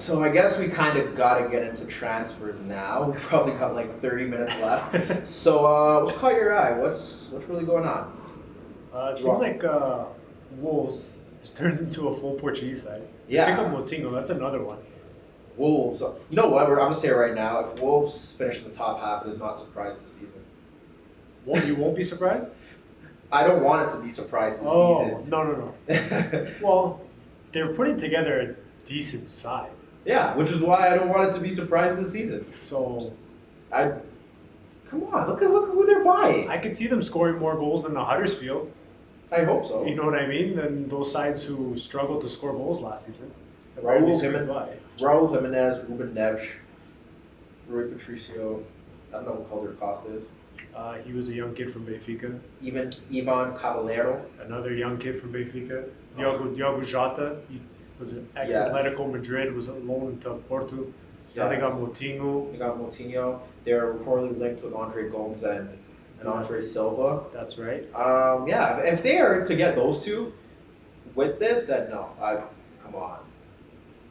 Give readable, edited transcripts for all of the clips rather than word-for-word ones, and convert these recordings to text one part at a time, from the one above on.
So I guess we kind of got to get into transfers now. We've probably got like 30 minutes left. So what's caught your eye? What's really going on? It seems like Wolves has turned into a full Portuguese side. Yeah. Pick up Moutinho, that's another one. Wolves. You know what? I'm going to say it right now. If Wolves finish in the top half, it is not surprising this season. You won't be surprised? I don't want it to be surprised this season. No. Well, they're putting together a decent side. Yeah, which is why I don't want it to be surprised this season. So, come on, look at who they're buying. I could see them scoring more goals than the Huddersfield. I hope so. You know what I mean? Than those sides who struggled to score goals last season. Raul Jimenez, Ruben Neves, Rui Patricio. I don't know what Calder Costa is. He was a young kid from Benfica. Even Ivan Caballero. Another young kid from Benfica. Diogo Jota. He was an ex-Atletico Madrid, was loaned to Porto. Now they got Moutinho. They're reportedly linked with Andre Gomes and Andre Silva. That's right. Yeah, if they are to get those two with this, then no. Come on.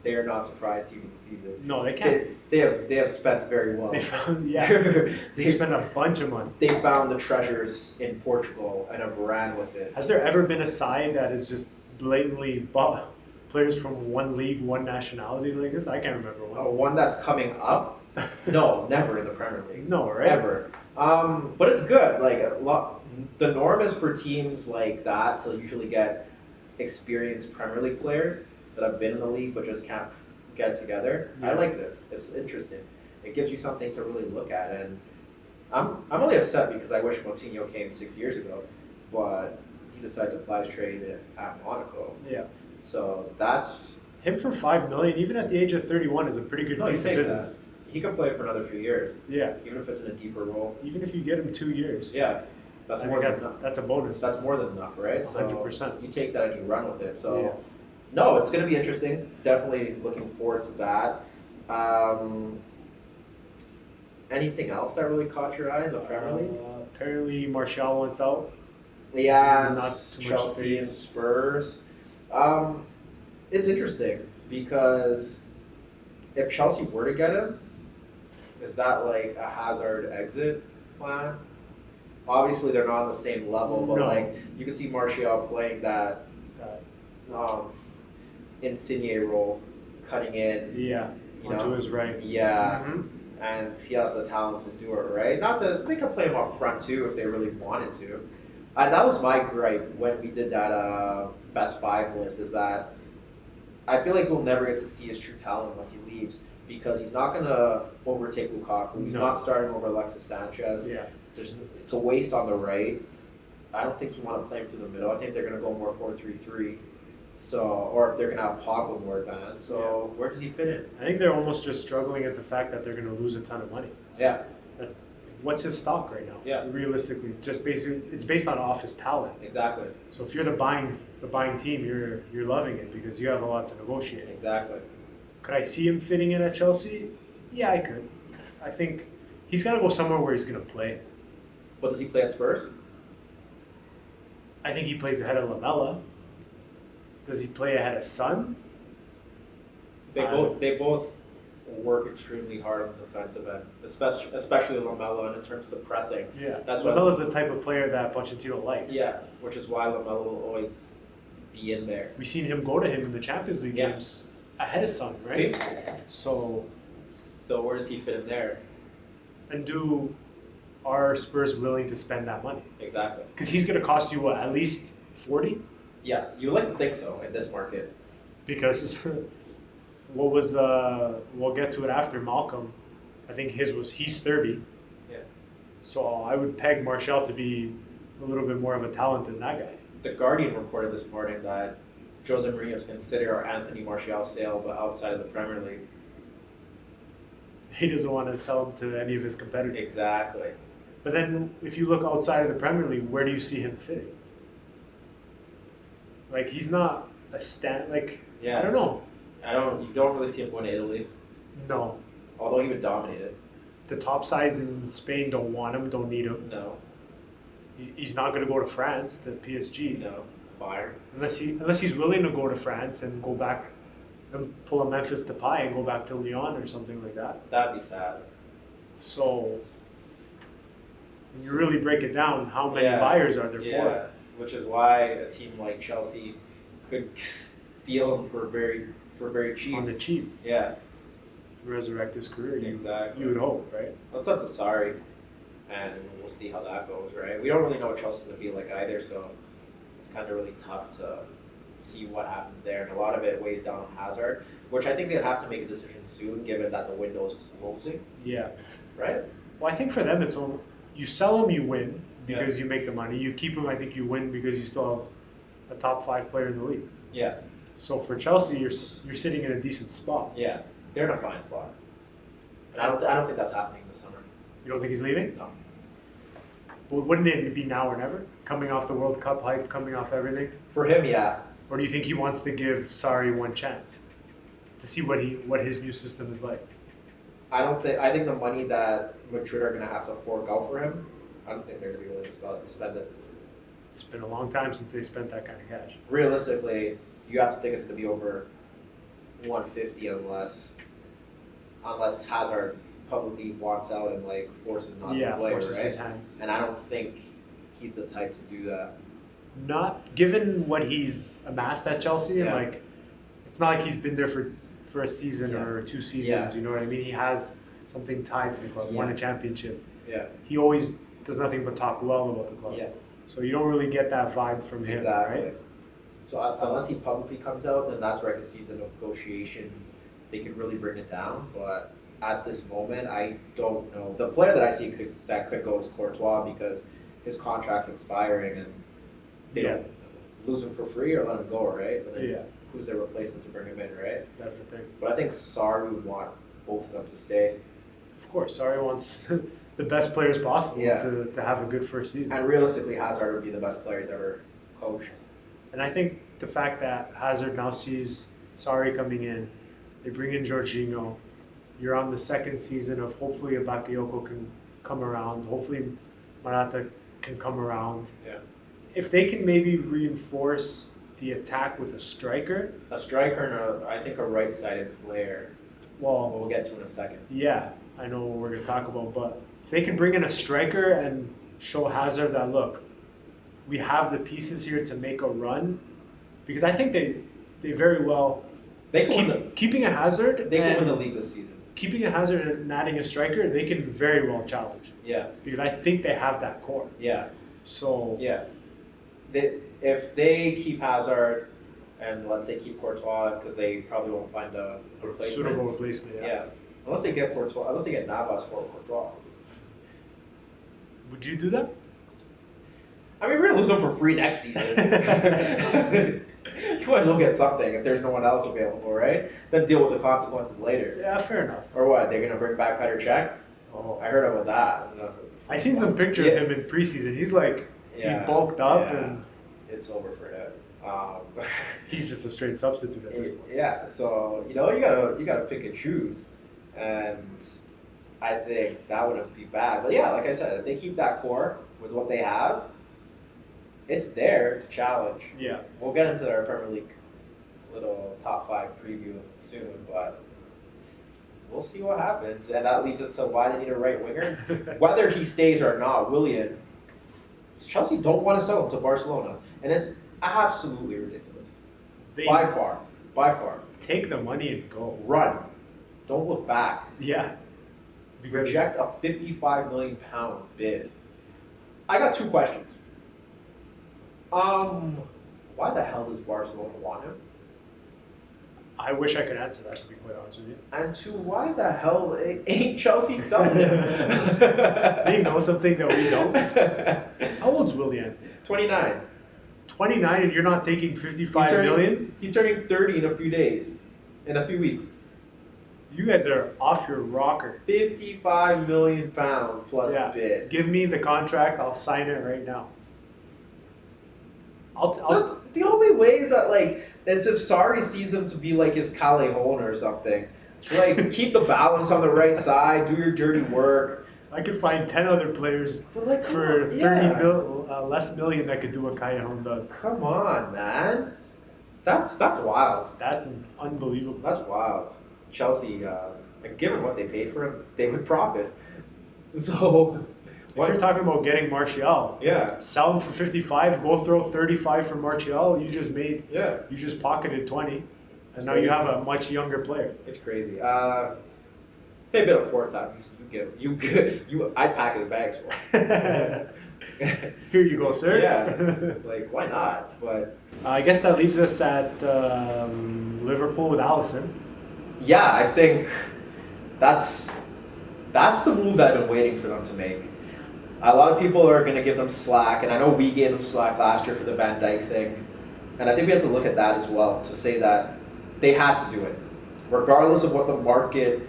They are not surprised team of the season. No, they can't. They have spent very well. They spent a bunch of money. They found the treasures in Portugal and have ran with it. Has there ever been a side that has just blatantly bought players from one league, one nationality like this? I can't remember one. One that's coming up? No, never in the Premier League. No, right? Ever. But it's good. Like the norm is for teams like that to usually get experienced Premier League players that have been in the league but just can't get together. Yeah. I like this. It's interesting. It gives you something to really look at, and I'm only upset because I wish Moutinho came 6 years ago, but he decided to flash trade at Monaco. Yeah. So that's him for $5 million, even at the age of 31, is a pretty good piece of business. He can play for another few years. Yeah. Even if it's in a deeper role. Even if you get him 2 years. Yeah. That's more than enough. That's a bonus. That's more than enough, right? 100%. So you take that and you run with it. So no, it's going to be interesting. Definitely looking forward to that. Anything else that really caught your eye in the Premier League? Apparently Martial wants out. Yeah, and Chelsea and Spurs. It's interesting because if Chelsea were to get him, is that like a Hazard exit plan? Obviously, they're not on the same level, but like you can see Martial playing that Insigne role, cutting in. Yeah, onto his right. Yeah, and he has the talent to do it, right? Not that they could play him up front too if they really wanted to. That was my gripe when we did that best five list. Is that I feel like we'll never get to see his true talent unless he leaves because he's not going to overtake Lukaku. He's not starting over Alexis Sanchez. Yeah. It's a waste on the right. I don't think you want to play him through the middle. I think they're going to go more 4-3-3. So, or if they're going to have Pogba more advanced. So, where does he fit in? I think they're almost just struggling at the fact that they're going to lose a ton of money. Yeah. What's his stock right now? Yeah. Realistically, it's based on off his talent. Exactly. So if you're the buying team, you're loving it because you have a lot to negotiate. Exactly. Could I see him fitting in at Chelsea? Yeah, I could. I think he's got to go somewhere where he's going to play. What does he play at Spurs? I think he plays ahead of Lamela. Does he play ahead of Son? They both work extremely hard on the defensive end, especially Lamela, and in terms of the pressing. Yeah, Lamela's the type of player that Pochettino likes. Yeah, which is why Lamela will always be in there. We've seen him go to him in the Champions League games ahead of Son, right? See? So where does he fit in there? And are Spurs willing to spend that money? Exactly. Because he's going to cost you at least 40? Yeah, you would like to think so in this market. Because we'll get to it after Malcolm. I think he's 30. Yeah. So I would peg Martial to be a little bit more of a talent than that guy. The Guardian reported this morning that Jose Mourinho is consider Anthony Martial's sale, but outside of the Premier League. He doesn't want to sell him to any of his competitors. Exactly. But then if you look outside of the Premier League, where do you see him fitting? Like, he's not a I don't know. You don't really see him going to Italy. No. Although he would dominate it. The top sides in Spain don't want him, don't need him. No. He's not going to go to France, to PSG. No. Bayern. Unless he's willing to go to France and go back and pull a Memphis Depay and go back to Lyon or something like that. That'd be sad. So when you really break it down, how many buyers are there for it? Which is why a team like Chelsea could steal him for very cheap. On the cheap. Yeah. Resurrect his career. Exactly. You would hope, right? Well, it's up to Sarri, and we'll see how that goes, right? We don't really know what Chelsea's going to be like either, so it's kind of really tough to see what happens there. And a lot of it weighs down on Hazard, which I think they'd have to make a decision soon, given that the window is closing. Yeah. Right? Well, I think for them, it's all, you sell him, you win because you make the money. You keep him, I think you win because you still have a top 5 player in the league. Yeah. So for Chelsea, you're sitting in a decent spot. Yeah. They're in a fine spot. And I don't think that's happening this summer. You don't think he's leaving? No. Well, wouldn't it be now or never? Coming off the World Cup hype, coming off everything? For him, yeah. Or do you think he wants to give Sarri one chance to see what his new system is like? I think the money that Madrid are going to have to forego for him, I don't think they're going to be willing to spend it. It's been a long time since they spent that kind of cash. Realistically, you have to think it's going to be over 150 unless Hazard publicly walks out and like forces not to play, forces right? his hand. And I don't think he's the type to do that. Not given what he's amassed at Chelsea, and like it's not like he's been there for a season or 2 seasons. Yeah. You know what I mean? He has something tied to the club. Won a championship. Yeah. He always does nothing but talk well about the club. Yeah. So you don't really get that vibe from him, right? So unless he publicly comes out, then that's where I can see the negotiation. They could really bring it down, but at this moment, I don't know. The player that I see that could go is Courtois because his contract's expiring and they don't lose him for free or let him go, right? But then who's their replacement to bring him in, right? That's the thing. But I think Sarri would want both of them to stay. Of course, Sarri wants the best players possible to have a good first season. And realistically, Hazard would be the best player he's ever coached. And I think the fact that Hazard now sees Sarri coming in, they bring in Jorginho, you're on the second season of hopefully a Bakayoko can come around, hopefully Morata can come around. Yeah. If they can maybe reinforce the attack with a striker. A striker and I think a right-sided player. Well, we'll get to in a second. Yeah, I know what we're going to talk about, but if they can bring in a striker and show Hazard that, look, we have the pieces here to make a run, because I think they very well keeping a Hazard. They can win the league this season. Keeping a Hazard and adding a striker, they can very well challenge. Yeah. Because I think they have that core. Yeah. So. Yeah. If they keep Hazard and let's say keep Courtois because they probably won't find a replacement. Suitable replacement. Yeah. Unless they get Courtois, unless they get Navas for Courtois. Would you do that? I mean, we're gonna lose them for free next season. You might as well get something if there's no one else available, right? Then deal with the consequences later. Yeah, fair enough. Or what? They're gonna bring back Petr Cech? Oh, I heard about that. I seen some pictures of him in preseason. He's like he bulked up and it's over for him. He's just a straight substitute at this point. Yeah, so you gotta pick and choose, and I think that wouldn't be bad. But yeah, like I said, if they keep that core with what they have, it's there to challenge. Yeah. We'll get into our Premier League little top 5 preview soon, but we'll see what happens. And that leads us to why they need a right winger. Whether he stays or not, Willian, Chelsea don't want to sell him to Barcelona. And it's absolutely ridiculous. By far. Take the money and go. Run. Don't look back. Yeah. Reject a £55 million bid. I got 2 questions. Why the hell does Barcelona want him? I wish I could answer that, to be quite honest with you. And 2, why the hell ain't Chelsea selling him? They know something that we don't. How old's Willian? 29. 29, and you're not taking 55 million? He's turning 30 in a few weeks. You guys are off your rocker. £55 million plus bid. Give me the contract. I'll sign it right now. The only way is that as if Sarri sees him to be like his Callejon or something. Keep the balance on the right side, do your dirty work. I could find 10 other players for 30 less million that could do what Callejon does. Come on, man. That's wild. That's unbelievable. That's wild. Chelsea, given what they paid for him, they would profit. So, if you're talking about getting Martial, sell him for 55, go throw 35 for Martial. You just pocketed 20, and now you have a much younger player. It's crazy. They bid a fourth time. I'd pack the bags for it. Here you go, sir. Yeah, like why not? But I guess that leaves us at Liverpool with Alisson. Yeah, I think that's the move that I've been waiting for them to make. A lot of people are going to give them slack, and I know we gave them slack last year for the Van Dijk thing, and I think we have to look at that as well to say that they had to do it, regardless of what the market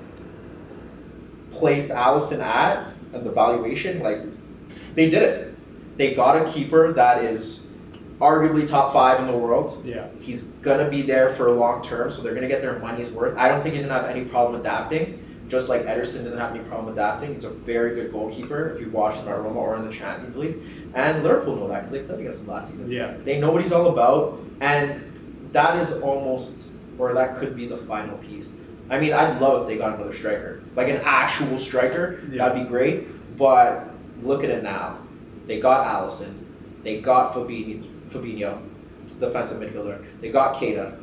placed Alisson at and the valuation. Like they did it. They got a keeper that is arguably top 5 in the world. Yeah. He's going to be there for a long term, so they're going to get their money's worth. I don't think he's going to have any problem adapting, just like Ederson didn't have any problem adapting. He's a very good goalkeeper if you watch him at Roma or in the Champions League. And Liverpool know that because they played against him last season. Yeah. They know what he's all about, and that is almost, or that could be the final piece. I mean, I'd love if they got another striker. Like an actual striker, that'd be great. But look at it now. They got Alisson. They got Fabinho, defensive midfielder. They got Keita.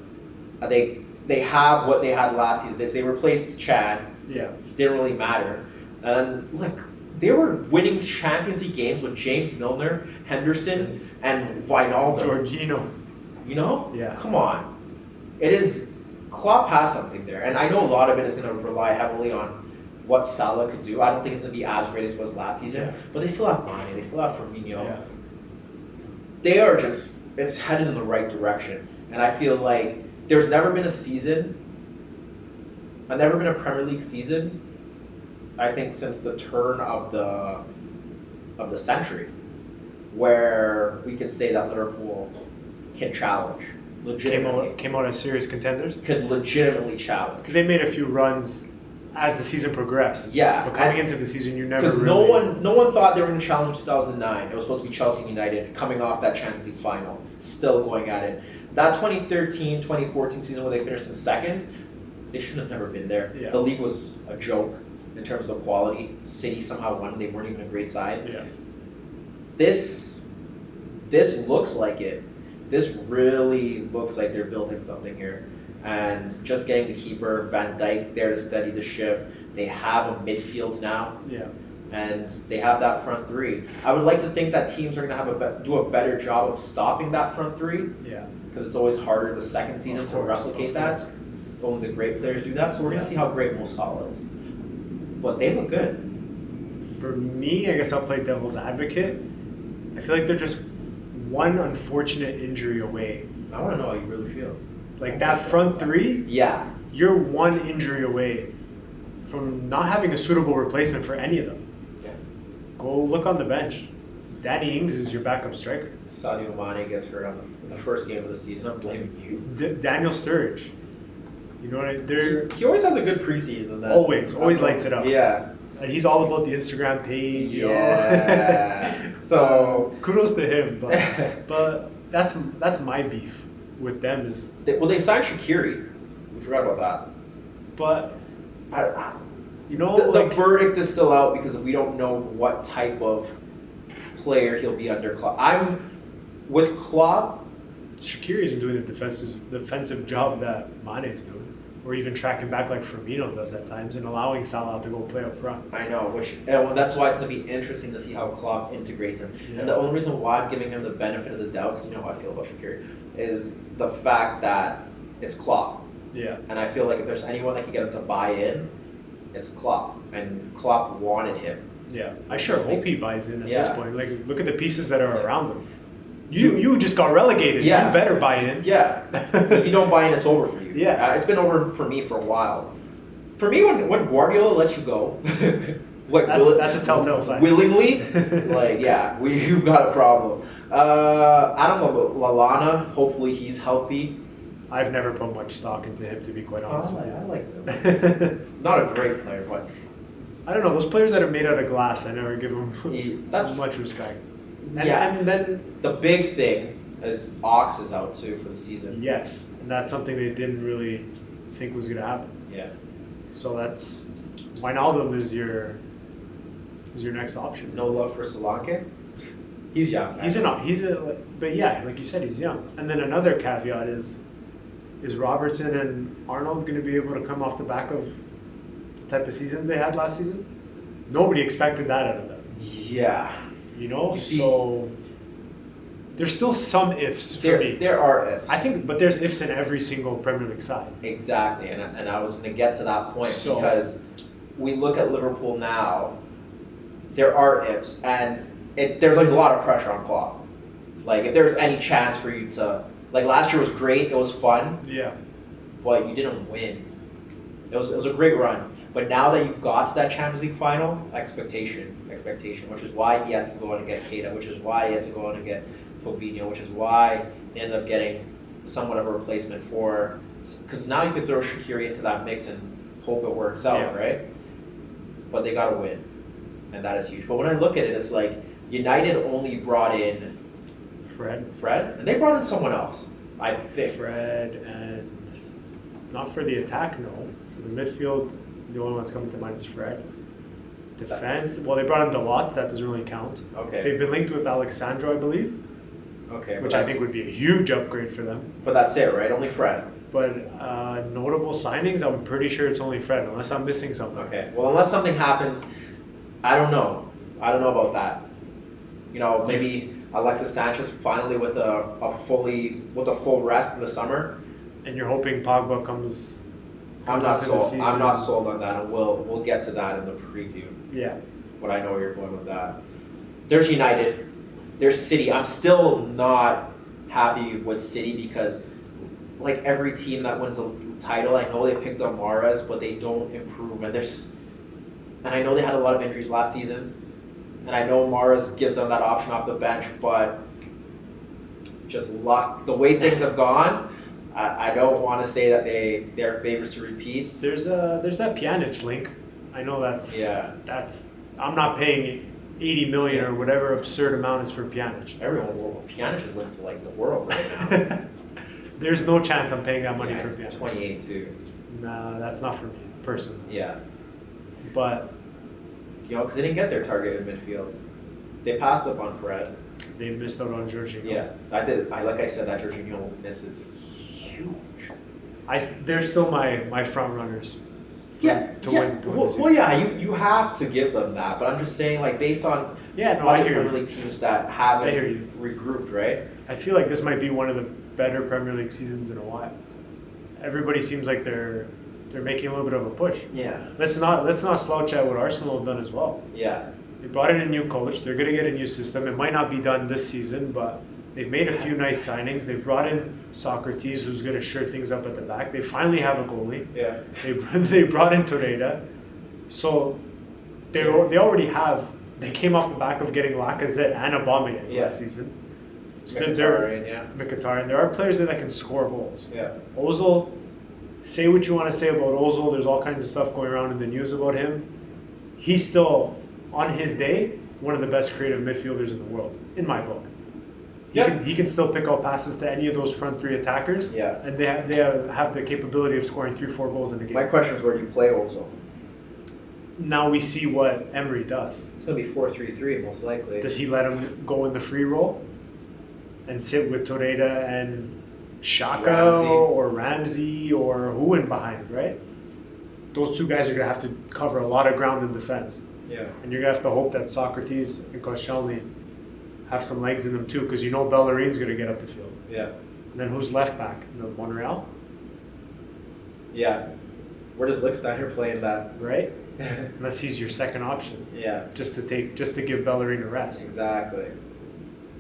They have what they had last season. They replaced Chad. Yeah. It didn't really matter. And like they were winning Champions League games with James Milner, Henderson, and Wijnaldum. Jorginho. You know? Yeah. Come on. It is. Klopp has something there, and I know a lot of it is going to rely heavily on what Salah could do. I don't think it's going to be as great as it was last season, but they still have Mane, they still have Firmino. Yeah. They are just, it's headed in the right direction. And I feel like there's never been a Premier League season, I think since the turn of the century, where we could say that Liverpool can challenge. Legitimately. Came out as serious contenders? Could legitimately challenge. Because they made a few runs as the season progressed. Yeah. But coming into the season, you never really... Because no one thought they were going to challenge 2009. It was supposed to be Chelsea and United coming off that Champions League final, still going at it. That 2013-2014 season where they finished in second, they shouldn't have never been there. Yeah. The league was a joke in terms of the quality. City somehow won. They weren't even a great side. Yeah. This looks like it. This really looks like they're building something here. And just getting the keeper, Van Dijk, there to steady the ship. They have a midfield now. Yeah. And they have that front three. I would like to think that teams are going to have do a better job of stopping that front three. Yeah. Because it's always harder the second season to replicate that. Only the great players do that. So we're going to see how great Mo Salah is. But they look good. For me, I guess I'll play devil's advocate. I feel like they're just one unfortunate injury away. I want to know how you really feel. Like that front three, yeah, you're one injury away from not having a suitable replacement for any of them. Yeah. Go look on the bench. Danny Ings is your backup striker. Sadio Mane gets hurt in the first game of the season. I'm blaming you. Daniel Sturridge. You know what I mean? He always has a good preseason. Then always lights it up. Yeah. And he's all about the Instagram page. Yeah. So kudos to him, but that's my beef with them is. They signed Shaqiri. We forgot about that. But you know, the verdict is still out because we don't know what type of player he'll be under Klopp. I'm with Klopp. Shaqiri isn't doing the defensive job that Mane is doing. Or even tracking back like Firmino does at times and allowing Salah to go play up front. I know, that's why it's going to be interesting to see how Klopp integrates him. Yeah. And the only reason why I'm giving him the benefit of the doubt, because you know how I feel about Shaqiri, is the fact that it's Klopp. Yeah. And I feel like if there's anyone that can get him to buy in, it's Klopp. And Klopp wanted him. Yeah. I sure hope he buys in at this point. Like, look at the pieces that are around him. You just got relegated. Yeah. You better buy in. Yeah. If you don't buy in, it's over for you. Yeah. It's been over for me for a while. For me, when Guardiola lets you go, that's a telltale sign. Willingly, you've got a problem. Adam Lallana, hopefully he's healthy. I've never put much stock into him, to be quite honest with you. I like him. Not a great player, but... I don't know, those players that are made out of glass, I never give them much respect. And then the big thing His Ox is out too for the season. Yes, and that's something they didn't really think was going to happen. Yeah. So that's Wijnaldum is your next option. No love for Solanke. He's young. But yeah, like you said, he's young. And then another caveat is Robertson and Arnold going to be able to come off the back of the type of seasons they had last season? Nobody expected that out of them. Yeah. So there's still some ifs for me. There are ifs. I think, but there's ifs in every single Premier League side. Exactly, and I was going to get to that point because we look at Liverpool now. There are ifs, and there's like a lot of pressure on Klopp. Like if there's any chance for you to, like last year was great, it was fun. Yeah. But you didn't win. It was a great run. But now that you got to that Champions League final, expectation, which is why he had to go out and get Keita, which is why he had to go out and get Fabinho, which is why they ended up getting somewhat of a replacement for, because now you could throw Shaqiri into that mix and hope it works out, right? But they got to win, and that is huge. But when I look at it, it's like United only brought in Fred, and they brought in someone else, I think. Fred, and not for the attack, no. For the midfield, the only one that's coming to mind is Fred. Defense, well, they brought in Dalot, that doesn't really count. Okay. They've been linked with Alexandro, I believe. Okay. Which I think would be a huge upgrade for them. But that's it, right? Only Fred. But notable signings, I'm pretty sure it's only Fred, unless I'm missing something. Okay. Well, unless something happens, I don't know. I don't know about that. Maybe Alexis Sanchez finally with a full rest in the summer. And you're hoping Pogba comes I'm not into the sold. season. I'm not sold on that, and we'll get to that in the preview. Yeah. But I know where you're going with that. There's United. There's City. I'm still not happy with City because, like every team that wins a title, I know they picked up Mahrez, but they don't improve. And I know they had a lot of injuries last season, and I know Mahrez gives them that option off the bench, but just luck. The way things have gone, I don't want to say that they're favorites to repeat. There's that Pjanic link. I know that's I'm not paying 80 million or whatever absurd amount is for Pjanic. Pjanic is linked to like the world right now. There's no chance I'm paying that money for Pjanic. 28 too. Nah, that's not for me personally. Yeah. But because they didn't get their target in midfield. They passed up on Fred. They missed out on Jorginho. Yeah, like I said, that Jorginho miss is huge. They're still my front runners. To win. Well, yeah, you have to give them that, but I'm just saying, like based on other Premier League teams that haven't regrouped, right? I feel like this might be one of the better Premier League seasons in a while. Everybody seems like they're making a little bit of a push. Yeah. Let's not slouch at what Arsenal have done as well. Yeah. They brought in a new coach. They're going to get a new system. It might not be done this season, but they've made a few nice signings. They've brought in Socrates, who's going to shore things up at the back. They finally have a goalie. Yeah. They brought in Torreira. So they already have. They came off the back of getting Lacazette and Aubameyang last season. So Mkhitaryan. There are players there that can score goals. Yeah. Ozil, say what you want to say about Ozil. There's all kinds of stuff going around in the news about him. He's still, on his day, one of the best creative midfielders in the world, in my book. He can still pick out passes to any of those front three attackers. Yeah. And they have the capability of scoring 3-4 goals in a game. My question is, where do you play Ozil? Now we see what Emery does. It's going to be 4-3-3 most likely. Does he let him go in the free role and sit with Torreira and Xhaka or Ramsey or who in behind, right? Those two guys are going to have to cover a lot of ground in defense. Yeah. And you're going to have to hope that Socrates and Koscielny have some legs in them too, because Bellerin's going to get up the field. Yeah. And then who's left back? Monreal? Yeah. Where does Lichtsteiner play in that? Right? Unless he's your second option. Yeah. Just to give Bellerin a rest. Exactly.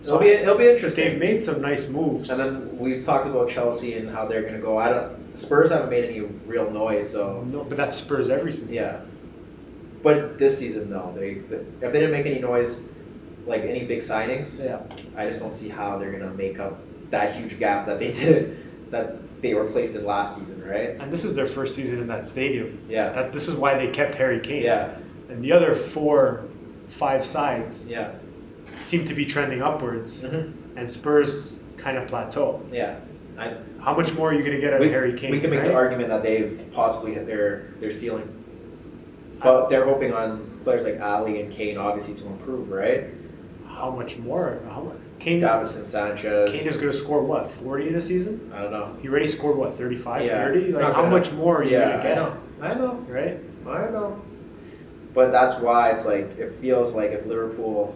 So it'll be interesting. They've made some nice moves. And then we've talked about Chelsea and how they're going to go. Spurs haven't made any real noise, so. No, but that's Spurs every season. Yeah. But this season, no. If they didn't make any noise, like any big signings, I just don't see how they're going to make up that huge gap that they did, that they were placed in last season, right? And this is their first season in that stadium. Yeah. This is why they kept Harry Kane. Yeah. And the other 4-5 sides seem to be trending upwards. Mm-hmm. And Spurs kind of plateau. Yeah. How much more are you going to get out of Harry Kane? We can make the argument that they've possibly hit their ceiling. But they're hoping on players like Ali and Kane, obviously, to improve, right? How much more? Kane, Davison Sanchez. Kane is going to score, what, 40 in a season? I don't know. He already scored, what, 35, Yeah, 30? Like, how much more are you going to get? I know. Right? I know. But that's why it's like, it feels like if Liverpool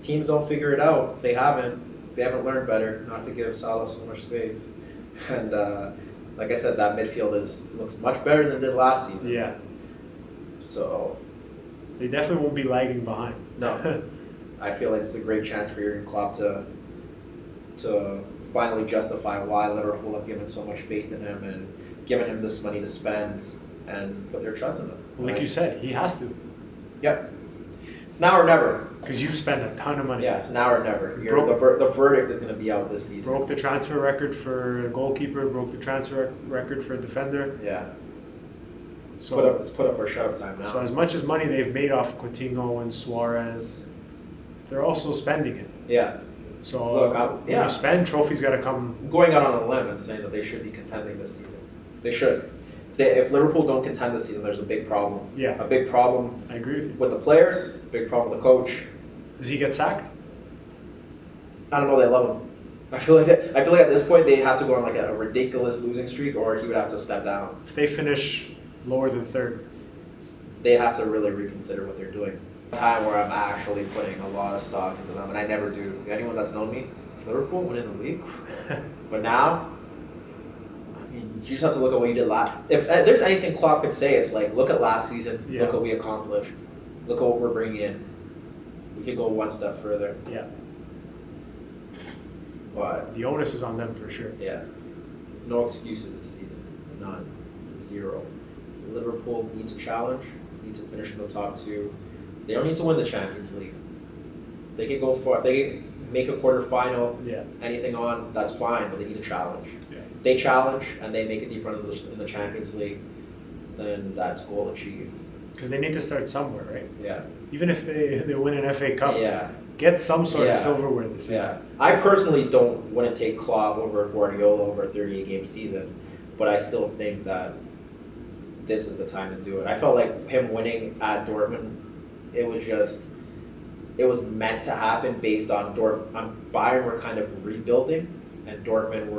teams don't figure it out, they haven't learned better not to give Salah so much space. And like I said, that midfield looks much better than it did last season. Yeah. So they definitely won't be lagging behind. No. I feel like it's a great chance for Jurgen Klopp to finally justify why Liverpool have given so much faith in him and given him this money to spend and put their trust in him. Like you said, he has to. Yep. It's now or never. Because you've spent a ton of money. Yeah, it's now or never. The verdict is going to be out this season. Broke the transfer record for a goalkeeper, broke the transfer record for a defender. Yeah. So let's put up our shut-up time now. So as much as money they've made off Coutinho and Suarez, they're also spending it. Yeah. So Look, when you spend, trophies got to come. I'm going out on a limb and saying that they should be contending this season. They should. If Liverpool don't contend this season, there's a big problem. Yeah. A big problem. I agree with you. With the players, big problem with the coach. Does he get sacked? I don't know. They love him. I feel like at this point they have to go on like a ridiculous losing streak, or he would have to step down. If they finish lower than third, they have to really reconsider what they're doing. A time where I'm actually putting a lot of stock into them, and I never do. Anyone that's known me, Liverpool winning the league, but now. You just have to look at what you did last. If there's anything Klopp could say, it's like, look at last season. Yeah. Look what we accomplished. Look at what we're bringing in. We could go one step further. Yeah. But the onus is on them for sure. Yeah. No excuses this season. None. Zero. Liverpool needs a challenge. Needs to finish in the top two. They don't need to win the Champions League. They can go for. They can make a quarterfinal. Yeah. Anything on, that's fine. But they need a challenge. Yeah. They challenge and they make a deep run in the Champions League, then that's goal achieved. Because they need to start somewhere, right? Yeah. Even if they win an FA Cup, yeah. Get some sort of silverware this season. Yeah. I personally wouldn't take Klopp over Guardiola over a 38-game season, but I still think that this is the time to do it. I felt like him winning at Dortmund, it was meant to happen based on Bayern were kind of rebuilding. And Dortmund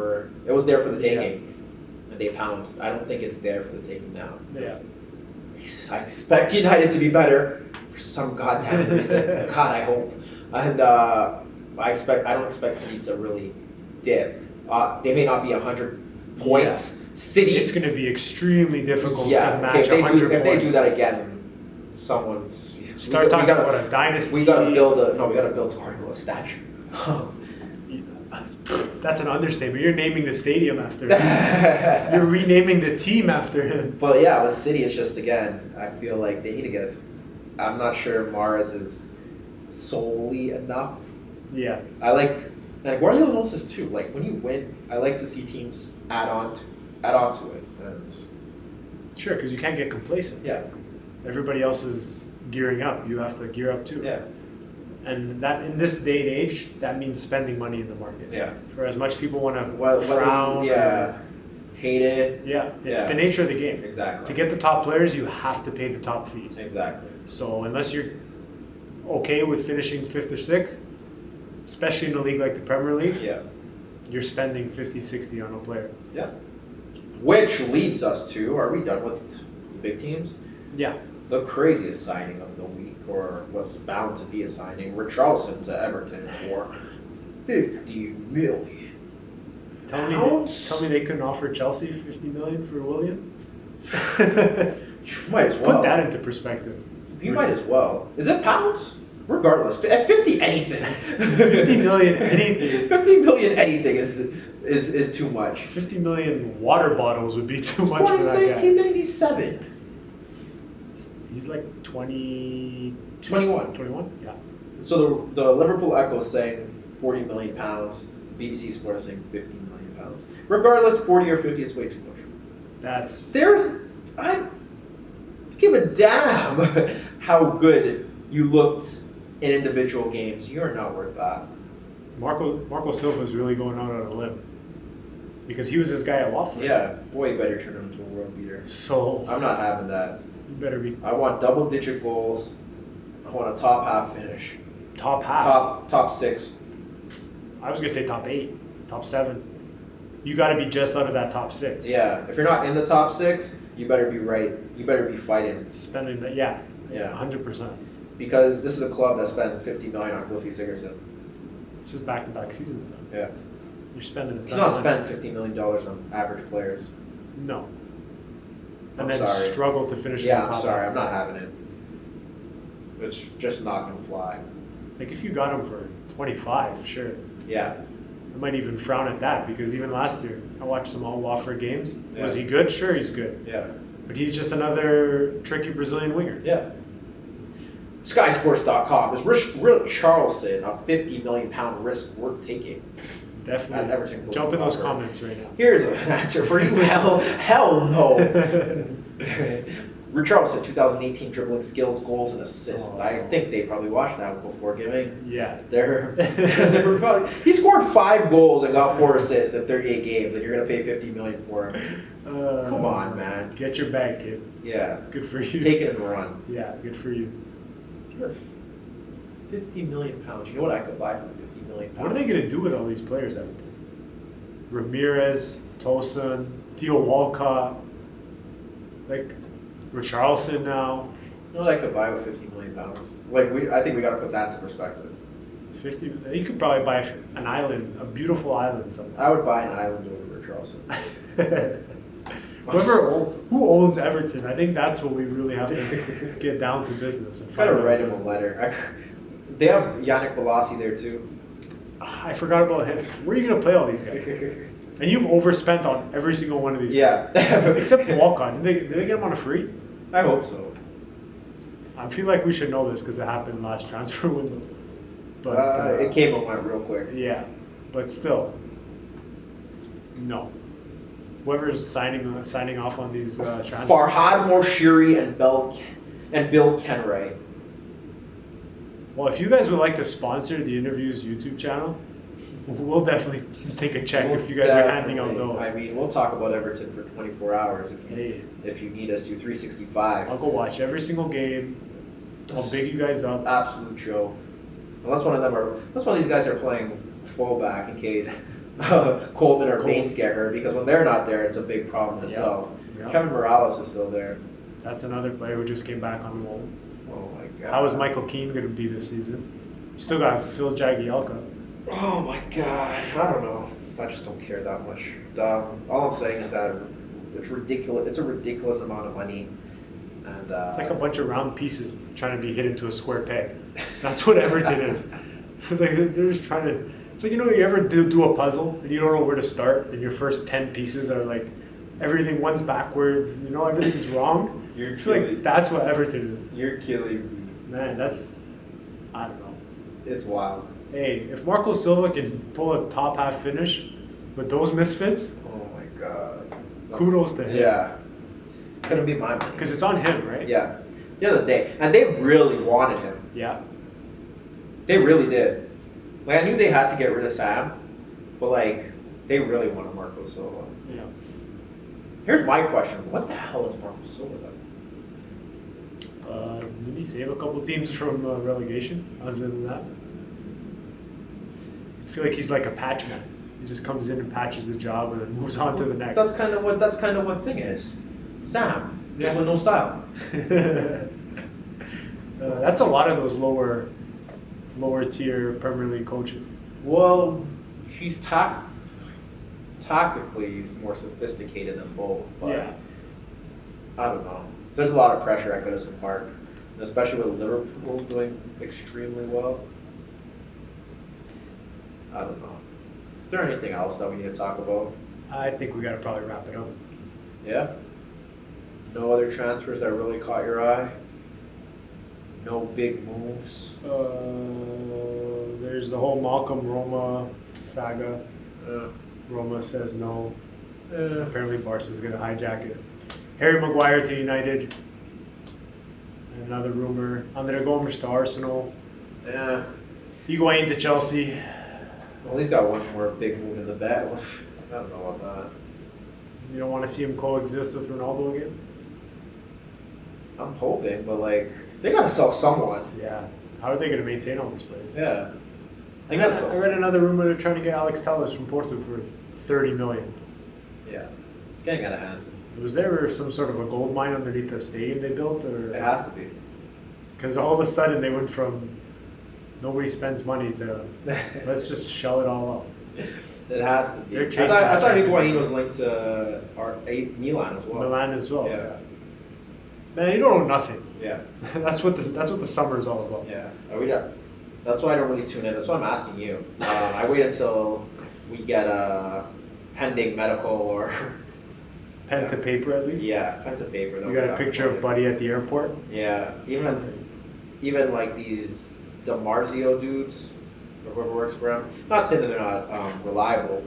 it was there for the taking, and they pounced. I don't think it's there for the taking now. Yeah. I expect United to be better for some goddamn reason. God, I hope. And I don't expect City to really dip. They may not be 100 points. Yeah. City. It's going to be extremely difficult to match 100 points. If they do that again, someone's. Start talking about a dynasty. We gotta build Guardiola a statue. That's an understatement. You're naming the stadium after him. You're renaming the team after him. Well, yeah, with City, it's just, again, I feel like they need to get. I'm not sure Mahrez is solely enough. Yeah. And Guardiola knows this too. Like, when you win, I like to see teams add on to it. And sure, because you can't get complacent. Yeah. Everybody else is gearing up. You have to gear up too. Yeah. And that in this day and age, that means spending money in the market. Yeah. For as much people want to frown. Hate it. Yeah. It's the nature of the game. Exactly. To get the top players, you have to pay the top fees. Exactly. So unless you're okay with finishing 5th or 6th, especially in a league like the Premier League, you're spending 50, 60 on a player. Yeah. Which leads us to, are we done with the big teams? Yeah. The craziest signing of the week, or what's bound to be a signing, Richarlison to Everton for $50 million. Tell me they couldn't offer Chelsea $50 million for William? Might as well. Put that into perspective. You might as well. Is it pounds? Regardless, at 50 anything. 50 million anything. 50 million anything is too much. 50 million water bottles would be too much for that guy. 1997. He's like 21. 21? Yeah. So the Liverpool Echo is saying 40 million pounds. BBC Sport is saying 50 million pounds. Regardless, 40 or 50 is way too much. I give a damn how good you looked in individual games. You're not worth that. Marco Silva's really going out on a limb. Because he was this guy at Watford. Yeah, boy, you better turn him into a world beater. So I'm not having that. You better be. I want double-digit goals. I want a top half finish. Top half? Top 6. I was going to say top 8, top 7. You got to be just out of that top 6. Yeah, if you're not in the top 6, you better be right. You better be fighting. Spending that, yeah. Yeah. 100%. Because this is a club that spent $50 million on Cliffy Sigurdsson. It's just back-to-back seasons, though. Yeah. You're spending a He's ton not of money. spent $50 million on average players. No. I'm And then sorry. struggle to finish Yeah, in the I'm top sorry. half. I'm not having it. It's just not going to fly. Like, if you got him for 25, sure. Yeah. I might even frown at that because even last year, I watched some all Watford games. Yeah. Was he good? Sure, he's good. Yeah. But he's just another tricky Brazilian winger. Yeah. SkySports.com. Is Richarlison a £50 million risk worth taking? Definitely. At Everton. Jump in those comments right now. Here's an answer for you. Hell no. Richarlison, 2018 dribbling skills, goals, and assists. Oh. I think they probably watched that before giving Yeah. their probably. He scored 5 goals and got 4 assists in 38 games, and you're gonna pay $50 million for him. Come on, man. Get your bag, kid. Yeah. Good for you. Take it and run. Yeah, good for you. £50 million. You know what I could buy for £50 million? What are they going to do with all these players, Everton? Ramirez, Tosin, Theo Walcott, like Richarlison now. You know what I could buy with £50 million? I think we got to put that into perspective. 50. You could probably buy an island, a beautiful island somewhere. I would buy an island over Richarlison. Who owns Everton? I think that's what we really have to get down to business. I've got to write him a letter. They have Yannick Bolasie there too. I forgot about him. Where are you going to play all these guys? And you've overspent on every single one of these. Yeah. Except Walcott. Did they get him on a free? I hope so. I feel like we should know this because it happened last transfer window. But It came and went real quick. Yeah, but still, no. Whoever's signing off on these transfers. Farhad Morshiri and Bill Kenray. Well, if you guys would like to sponsor the InnerViews YouTube channel, we'll definitely take a check if you guys are handing out those. I mean, we'll talk about Everton for 24 hours if you need us to. 365. I'll go watch every single game. I'll big you guys up. Absolute joke. Unless one of these guys are playing fullback in case Coleman or Baines get hurt, because when they're not there, it's a big problem itself. Yep. Kevin Morales is still there. That's another player who just came back on loan. Oh my god. How is Michael Keane going to be this season? You still got Phil Jagielka. Oh my god. I don't know. I just don't care that much. All I'm saying is that it's ridiculous. It's a ridiculous amount of money. And it's like a bunch of round pieces trying to be hit into a square peg. That's what Everton is. It's like they're just trying to. It's like, you ever do a puzzle and you don't know where to start, and your first 10 pieces are like one's backwards. Everything's wrong. I feel like that's what Everton is. You're killing me. Man, I don't know. It's wild. Hey, if Marco Silva can pull a top half finish with those misfits, oh my god. Kudos to him. Yeah. Couldn't be my money. Because it's on him, right? Yeah. The other day. And they really wanted him. Yeah. They really did. I knew they had to get rid of Sam, but they really wanted Marco Silva. Yeah. Here's my question. What the hell is Marco Silva done? Did he save a couple teams from relegation? Other than that, I feel like he's like a patch man. He just comes in and patches the job and then moves on to the next. That's kind of what thing is. Sam, just with no style. That's a lot of those lower tier Premier League coaches. Well, he's tactically he's more sophisticated than both, but yeah. I don't know. There's a lot of pressure at Goodison Park, especially with Liverpool doing extremely well. I don't know. Is there anything else that we need to talk about? I think we got to probably wrap it up. Yeah? No other transfers that really caught your eye? No big moves? There's the whole Malcolm Roma saga. Yeah. Roma says no. Yeah. Apparently Barca's going to hijack it. Harry Maguire to United. Another rumor. André Gomes to Arsenal. Yeah. Higuain to Chelsea. Well, he's got one more big move in the bag. I don't know about that. You don't want to see him coexist with Ronaldo again? I'm hoping, but like they gotta sell someone. Yeah. How are they going to maintain all these players? Yeah. I read another rumor they're trying to get Alex Telles from Porto for 30 million. Yeah. It's getting out of hand. Was there some sort of a gold mine underneath the stadium they built? Or It has to be. Because all of a sudden they went from nobody spends money to let's just shell it all out. It has to be. They're I chasing thought that Higuain was linked to Milan as well. Milan as well. Yeah. Man, you don't know nothing. Yeah. That's what the summer is all about. Yeah. That's why I don't really tune in. That's why I'm asking you. I wait until we get a pending medical or Pen to paper at least. yeah, pen to paper. You got a picture of Buddy at the airport. Yeah. Even like these DiMarzio dudes or whoever works for him. Not saying that they're not reliable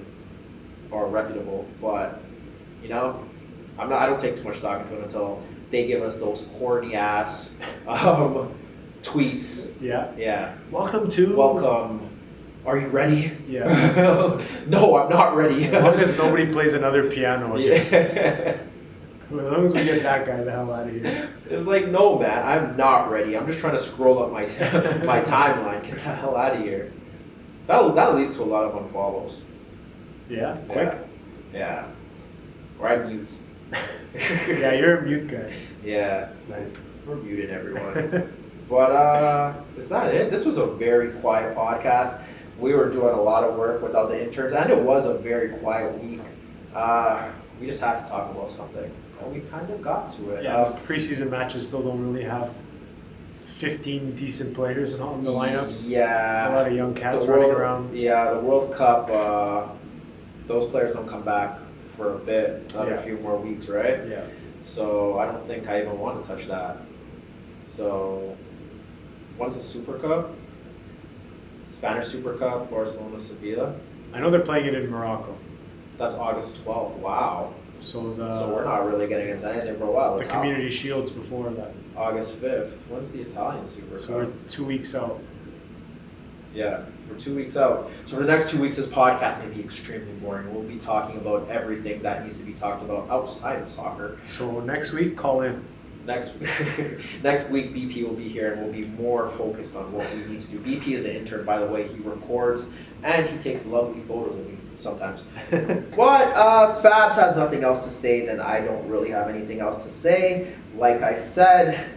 or reputable, but you know, I don't take too much stock into it until they give us those corny ass tweets. Yeah. Yeah. Welcome. Are you ready? Yeah. No, I'm not ready. As long as nobody plays another piano again. Yeah. As long as we get that guy the hell out of here. It's like, no, man, I'm not ready. I'm just trying to scroll up my my timeline. Get the hell out of here. That leads to a lot of unfollows. Yeah, quick. Yeah. Or I mute. Yeah, you're a mute guy. Yeah. Nice. We're muting everyone. But is that it? This was a very quiet podcast. We were doing a lot of work without the interns, and it was a very quiet week. We just had to talk about something, and we kind of got to it. Yeah, preseason matches still don't really have 15 decent players on the lineups. Yeah. A lot of young cats running around. Yeah, the World Cup, those players don't come back for a bit, another few more weeks, right? Yeah. So I don't think I even want to touch that. So, one's a Super Cup, Spanish Super Cup, Barcelona, Sevilla. I know they're playing it in Morocco. That's August 12th. Wow. So we're not really getting into anything for a while. The Community Shield's before that. August 5th. When's the Italian Super Cup? So we're 2 weeks out. Yeah, we're 2 weeks out. So for the next 2 weeks, this podcast can be extremely boring. We'll be talking about everything that needs to be talked about outside of soccer. So next week, call in. Next week, BP will be here and we'll be more focused on what we need to do. BP is an intern, by the way. He records and he takes lovely photos of me sometimes. But Fabs has nothing else to say, then I don't really have anything else to say. Like I said,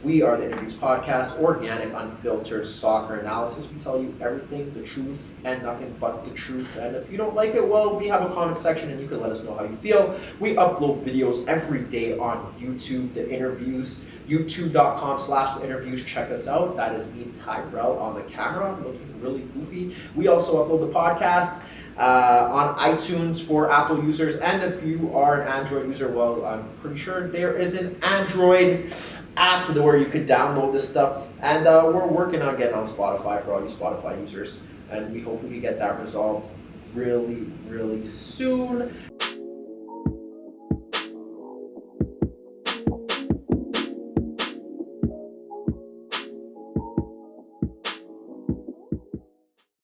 we are the InnerViews Podcast, organic, unfiltered soccer analysis. We tell you everything, the truth, and nothing but the truth. And if you don't like it, well, we have a comment section and you can let us know how you feel. We upload videos every day on YouTube, the InnerViews, youtube.com/InnerViews. Check us out. That is me, Tyrell, on the camera, looking really goofy. We also upload the podcast on iTunes for Apple users. And if you are an Android user, well, I'm pretty sure there is an Android app where you could download this stuff, and we're working on getting on Spotify for all you Spotify users, and we hope we can get that resolved really, really soon.